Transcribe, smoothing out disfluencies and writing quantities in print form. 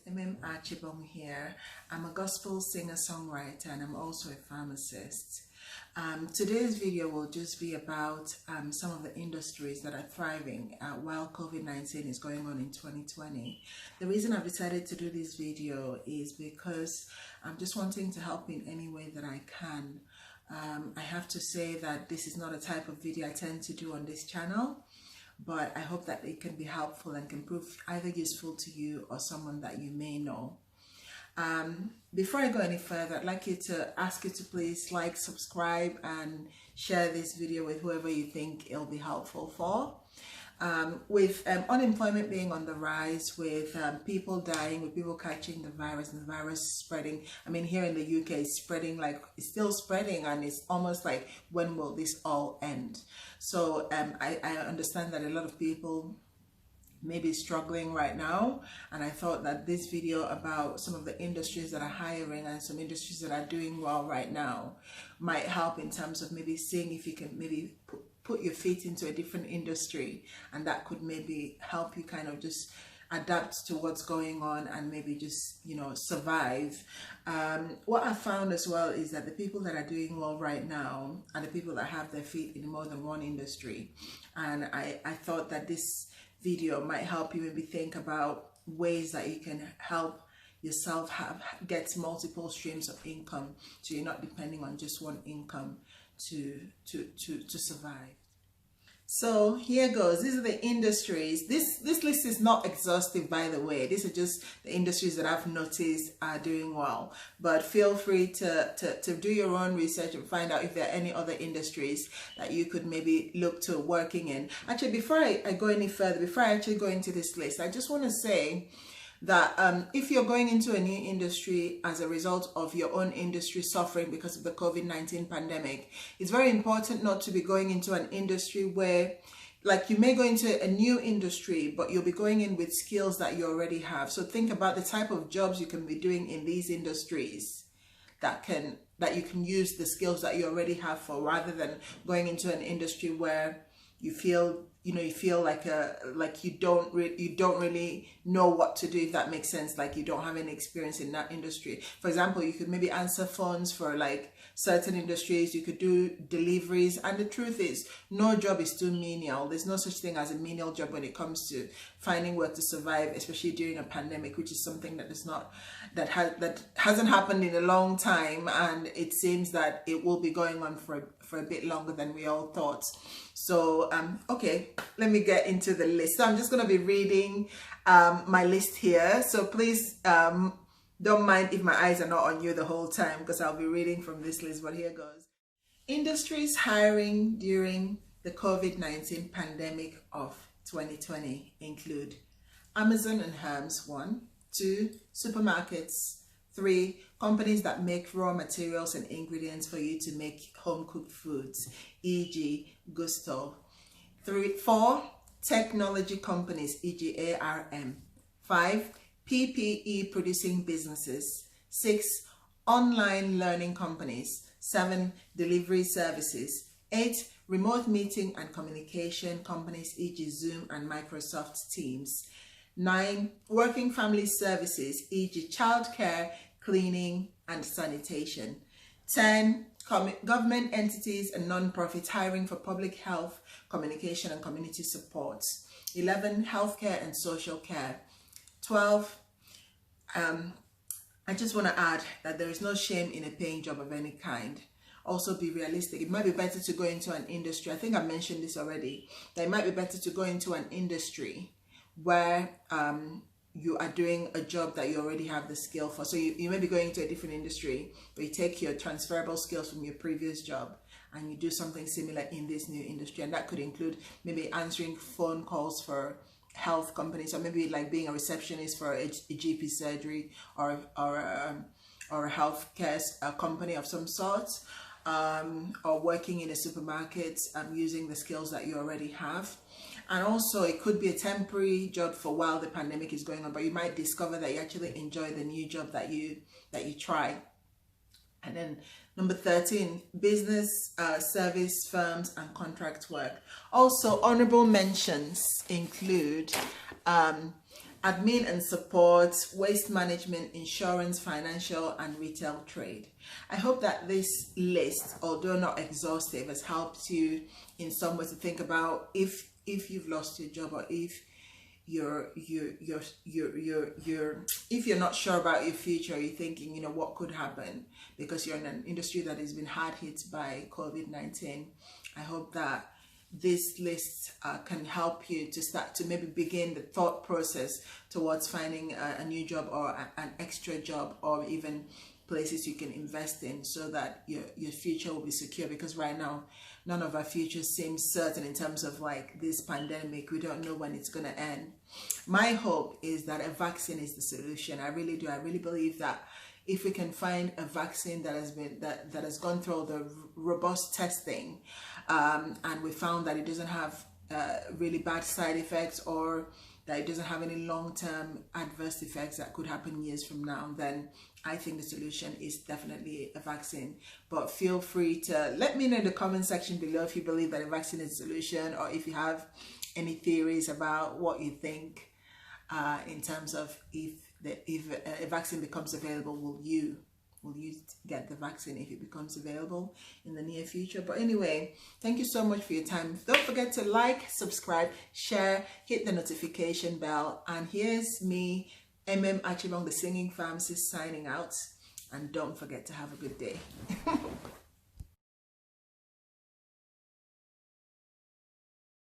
Achibong here. I'm a gospel singer-songwriter and I'm also a pharmacist. Today's video will just be about some of the industries that are thriving while COVID-19 is going on in 2020. The reason I've decided to do this video is because I'm just wanting to help in any way that I can. I have to say that this is not a type of video I tend to do on this channel, but I hope that it can be helpful and can prove either useful to you or someone that you may know. Before I go any further, I'd like to ask you to please like, subscribe and share this video with whoever you think it'll be helpful for. With unemployment being on the rise, with people dying, with people catching the virus and the virus spreading, I mean here in the UK it's spreading, like it's still spreading, and it's almost like, when will this all end? So I understand that a lot of people may be struggling right now, and I thought that this video about some of the industries that are hiring and some industries that are doing well right now might help in terms of maybe seeing if you can maybe put your feet into a different industry, and that could maybe help you kind of just adapt to what's going on and maybe just, you know, survive. What I found as well is that the people that are doing well right now are the people that have their feet in more than one industry, and I thought that this video might help you maybe think about ways that you can help yourself get multiple streams of income, so you're not depending on just one income to survive. So here goes. These are the industries. This list is not exhaustive, by the way. These are just the industries that I've noticed are doing well, but feel free to do your own research and find out if there are any other industries that you could maybe look to working in. Actually, before I go any further, before I actually go into this list, I just want to say that if you're going into a new industry as a result of your own industry suffering because of the COVID-19 pandemic, it's very important not to be going into an industry where, like, you may go into a new industry, but you'll be going in with skills that you already have. So think about the type of jobs you can be doing in these industries that you can use the skills that you already have for, rather than going into an industry where you feel like you don't really know what to do, if that makes sense, like you don't have any experience in that industry. For example, you could maybe answer phones for like certain industries, you could do deliveries, and the truth is no job is too menial. There's no such thing as a menial job when it comes to finding work to survive, especially during a pandemic, which is something that hasn't happened in a long time, and it seems that it will be going on for a bit longer than we all thought. So okay, let me get into the list. So I'm just going to be reading my list here, so please don't mind if my eyes are not on you the whole time, because I'll be reading from this list, but here goes. Industries hiring during the COVID-19 pandemic of 2020 include Amazon and Hermes, 1. 2. Supermarkets. 3. Companies that make raw materials and ingredients for you to make home-cooked foods, e.g. Gusto. 4. Technology companies, e.g. ARM. 5. PPE producing businesses. 6. Online learning companies. 7. Delivery services. 8. Remote meeting and communication companies, e.g. Zoom and Microsoft Teams. 9. Working family services, e.g. childcare, cleaning and sanitation. 10. Government entities and non-profits hiring for public health, communication and community support. 11. Healthcare and social care. 12. I just want to add that there is no shame in a paying job of any kind. Also be realistic. It might be better to go into an industry, I think I mentioned this already, that it might be better to go into an industry where you are doing a job that you already have the skill for. So you may be going to a different industry, but you take your transferable skills from your previous job and you do something similar in this new industry. And that could include maybe answering phone calls for health companies, or maybe like being a receptionist for a GP surgery or a healthcare company of some sort, or working in a supermarket using the skills that you already have. And also it could be a temporary job for while the pandemic is going on, but you might discover that you actually enjoy the new job that you try. And then number 13, business, service firms and contract work. Also honorable mentions include admin and support, waste management, insurance, financial, and retail trade. I hope that this list, although not exhaustive, has helped you in some way to think about if you've lost your job, or if if you're not sure about your future, you're thinking, what could happen, because you're in an industry that has been hard hit by COVID-19. I hope that this list can help you to start to maybe begin the thought process towards finding a new job, or an extra job, or even places you can invest in, so that your future will be secure. Because right now, none of our future seems certain in terms of like this pandemic. We don't know when it's going to end. My hope is that a vaccine is the solution. I really do. I really believe that if we can find a vaccine that has gone through all the robust testing, and we found that it doesn't have really bad side effects, or that it doesn't have any long-term adverse effects that could happen years from now, then I think the solution is definitely a vaccine. But feel free to let me know in the comment section below if you believe that a vaccine is the solution, or if you have any theories about what you think in terms of if a vaccine becomes available, will you get the vaccine if it becomes available in the near future. But anyway, thank you so much for your time. Don't forget to like, subscribe, share, hit the notification bell. And here's me, Achibong, the singing pharmacist, signing out. And don't forget to have a good day.